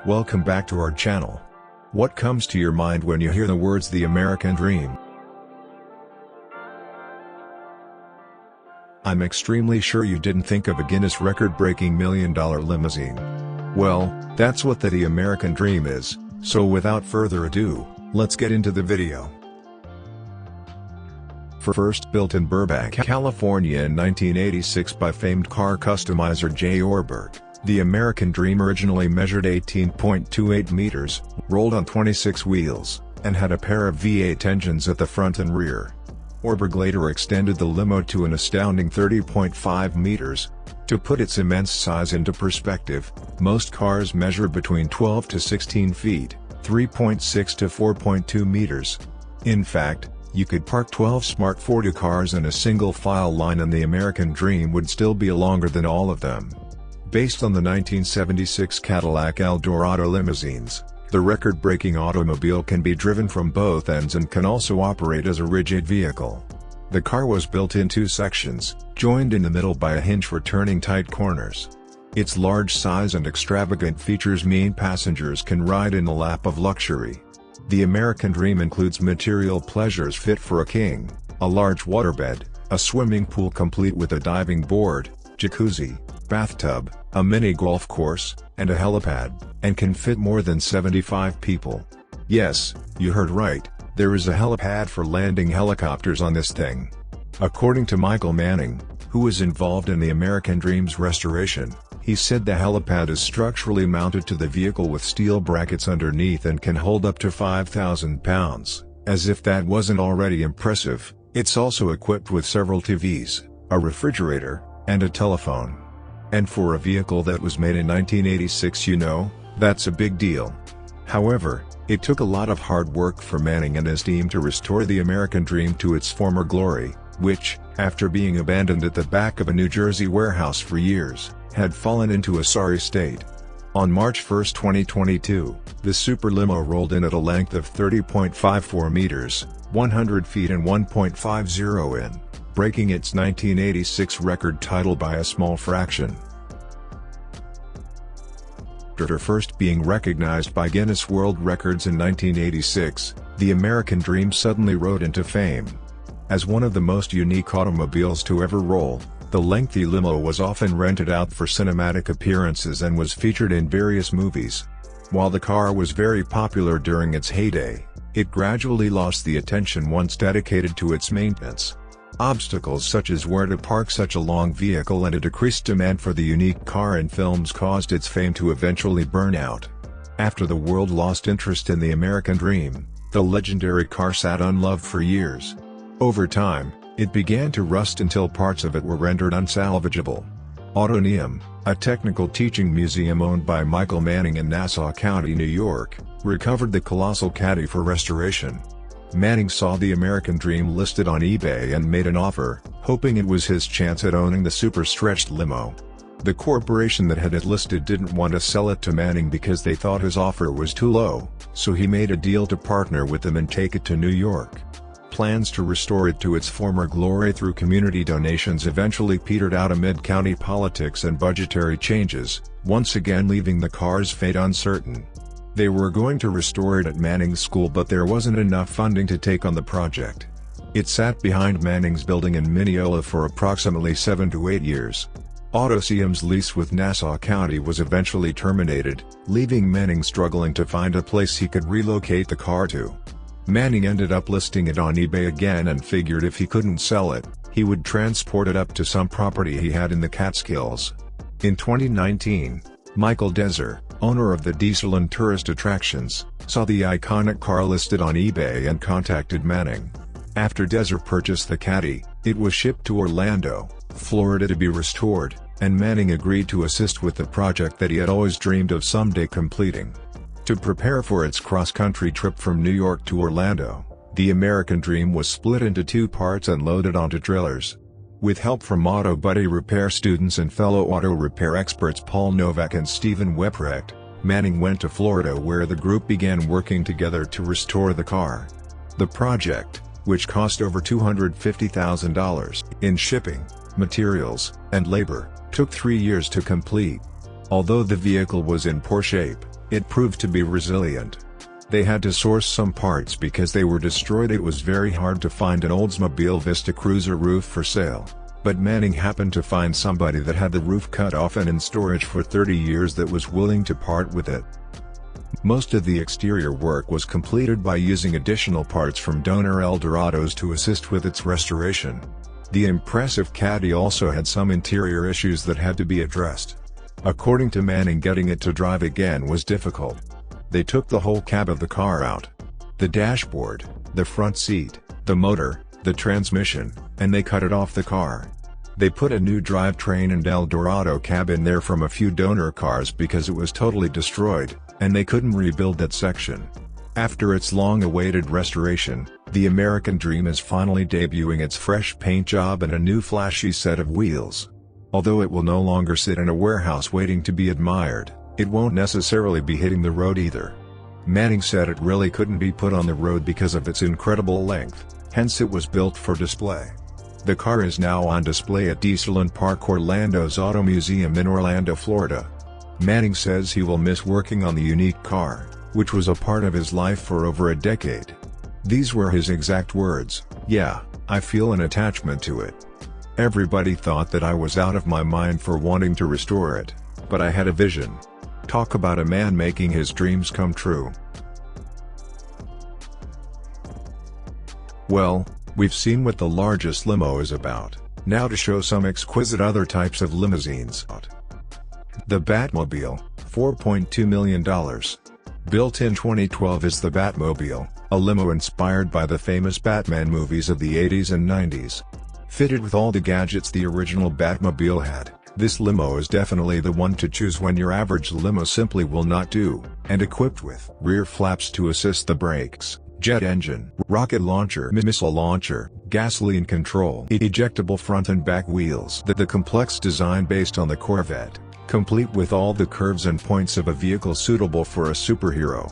Welcome back to our channel. What comes to your mind when you hear the words the American Dream? I'm extremely sure you didn't think of a Guinness record-breaking $1 million limousine. Well, that's what the American Dream is, so without further ado, let's get into the video. First built in Burbank, California in 1986 by famed car customizer J. Ohrberg, the American Dream originally measured 18.28 meters, rolled on 26 wheels, and had a pair of V8 engines at the front and rear. Ohrberg later extended the limo to an astounding 30.5 meters. To put its immense size into perspective, most cars measure between 12 to 16 feet, 3.6 to 4.2 meters. In fact, you could park 12 Smart 40 cars in a single file line and the American Dream would still be longer than all of them. Based on the 1976 Cadillac Eldorado limousines, the record-breaking automobile can be driven from both ends and can also operate as a rigid vehicle. The car was built in two sections, joined in the middle by a hinge for turning tight corners. Its large size and extravagant features mean passengers can ride in the lap of luxury. The American Dream includes material pleasures fit for a king, a large waterbed, a swimming pool complete with a diving board, jacuzzi, bathtub, a mini golf course, and a helipad, and can fit more than 75 people. Yes, you heard right, there is a helipad for landing helicopters on this thing. According to Michael Manning, who was involved in the American Dream's restoration, he said the helipad is structurally mounted to the vehicle with steel brackets underneath and can hold up to 5,000 pounds. As if that wasn't already impressive, it's also equipped with several TVs, a refrigerator, and a telephone. And for a vehicle that was made in 1986, that's a big deal. However, it took a lot of hard work for Manning and his team to restore the American Dream to its former glory, which, after being abandoned at the back of a New Jersey warehouse for years, had fallen into a sorry state. On March 1, 2022, the super limo rolled in at a length of 30.54 meters, 100 feet and 1.50 in, breaking its 1986 record title by a small fraction. After first being recognized by Guinness World Records in 1986, the American Dream suddenly rode into fame. As one of the most unique automobiles to ever roll, the lengthy limo was often rented out for cinematic appearances and was featured in various movies. While the car was very popular during its heyday, it gradually lost the attention once dedicated to its maintenance. Obstacles such as where to park such a long vehicle and a decreased demand for the unique car in films caused its fame to eventually burn out. After the world lost interest in the American Dream, the legendary car sat unloved for years. Over time, it began to rust until parts of it were rendered unsalvageable. Autoneum, a technical teaching museum owned by Michael Manning in Nassau County, New York, recovered the colossal caddy for restoration. Manning saw the American Dream listed on eBay and made an offer, hoping it was his chance at owning the super-stretched limo. The corporation that had it listed didn't want to sell it to Manning because they thought his offer was too low, so he made a deal to partner with them and take it to New York. Plans to restore it to its former glory through community donations eventually petered out amid county politics and budgetary changes, once again leaving the car's fate uncertain. They were going to restore it at Manning's school, but there wasn't enough funding to take on the project. It sat behind Manning's building in Mineola for approximately 7 to 8 years. Autoneum's lease with Nassau County was eventually terminated, leaving Manning struggling to find a place he could relocate the car to. Manning ended up listing it on eBay again and figured if he couldn't sell it, he would transport it up to some property he had in the Catskills. In 2019, Michael Deser, owner of the Diesel and tourist attractions, saw the iconic car listed on eBay and contacted Manning. After Deser purchased the Caddy, it was shipped to Orlando, Florida to be restored, and Manning agreed to assist with the project that he had always dreamed of someday completing. To prepare for its cross-country trip from New York to Orlando, the American Dream was split into two parts and loaded onto trailers. With help from auto body repair students and fellow auto repair experts Paul Novak and Stephen Weprecht, Manning went to Florida where the group began working together to restore the car. The project, which cost over $250,000 in shipping, materials, and labor, took 3 years to complete. Although the vehicle was in poor shape, It proved to be resilient. They had to source some parts because they were destroyed. It was very hard to find an Oldsmobile Vista Cruiser roof for sale, but Manning happened to find somebody that had the roof cut off and in storage for 30 years that was willing to part with it. Most of the exterior work was completed by using additional parts from donor Eldorados to assist with its restoration. The impressive Caddy also had some interior issues that had to be addressed. According to Manning, getting it to drive again was difficult. They took the whole cab of the car out. The dashboard, the front seat, the motor, the transmission, and they cut it off the car. They put a new drivetrain and Eldorado cab in there from a few donor cars because it was totally destroyed, and they couldn't rebuild that section. After its long-awaited restoration, the American Dream is finally debuting its fresh paint job and a new flashy set of wheels. Although it will no longer sit in a warehouse waiting to be admired, it won't necessarily be hitting the road either. Manning said it really couldn't be put on the road because of its incredible length, hence it was built for display. The car is now on display at Diesel & Park Orlando's Auto Museum in Orlando, Florida. Manning says he will miss working on the unique car, which was a part of his life for over a decade. These were his exact words, "Yeah, I feel an attachment to it. Everybody thought that I was out of my mind for wanting to restore it, but I had a vision." Talk about a man making his dreams come true. Well, we've seen what the largest limo is about, now to show some exquisite other types of limousines. The Batmobile, $4.2 million. Built in 2012 is the Batmobile, a limo inspired by the famous Batman movies of the 80s and 90s. Fitted with all the gadgets the original Batmobile had, this limo is definitely the one to choose when your average limo simply will not do, and equipped with rear flaps to assist the brakes, jet engine, rocket launcher, missile launcher, gasoline control, ejectable front and back wheels. The complex design based on the Corvette, complete with all the curves and points of a vehicle suitable for a superhero.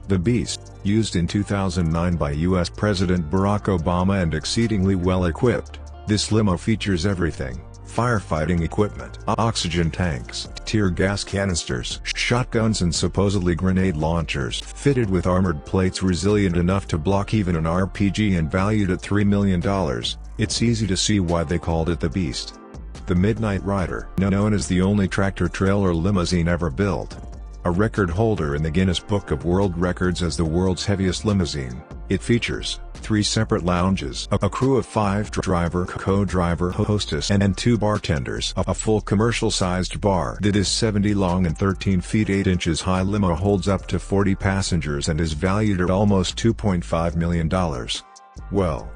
The Beast, used in 2009 by US President Barack Obama and exceedingly well equipped, this limo features everything: firefighting equipment, oxygen tanks, tear gas canisters, shotguns and supposedly grenade launchers, fitted with armored plates resilient enough to block even an RPG and valued at $3 million. It's easy to see why they called it the Beast. The Midnight Rider, known as the only tractor-trailer limousine ever built. A record holder in the Guinness Book of World Records as the world's heaviest limousine, it features 3 separate lounges, a crew of 5 driver, co-driver, hostess and 2 bartenders, a full commercial-sized bar that is 70 long and 13 feet 8 inches high. Limo holds up to 40 passengers and is valued at almost $2.5 million. Well,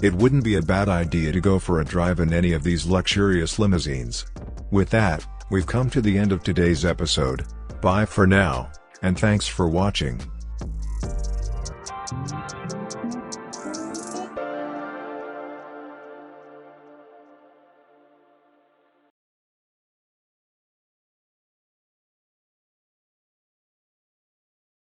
it wouldn't be a bad idea to go for a drive in any of these luxurious limousines. With that, we've come to the end of today's episode. Bye for now, and thanks for watching.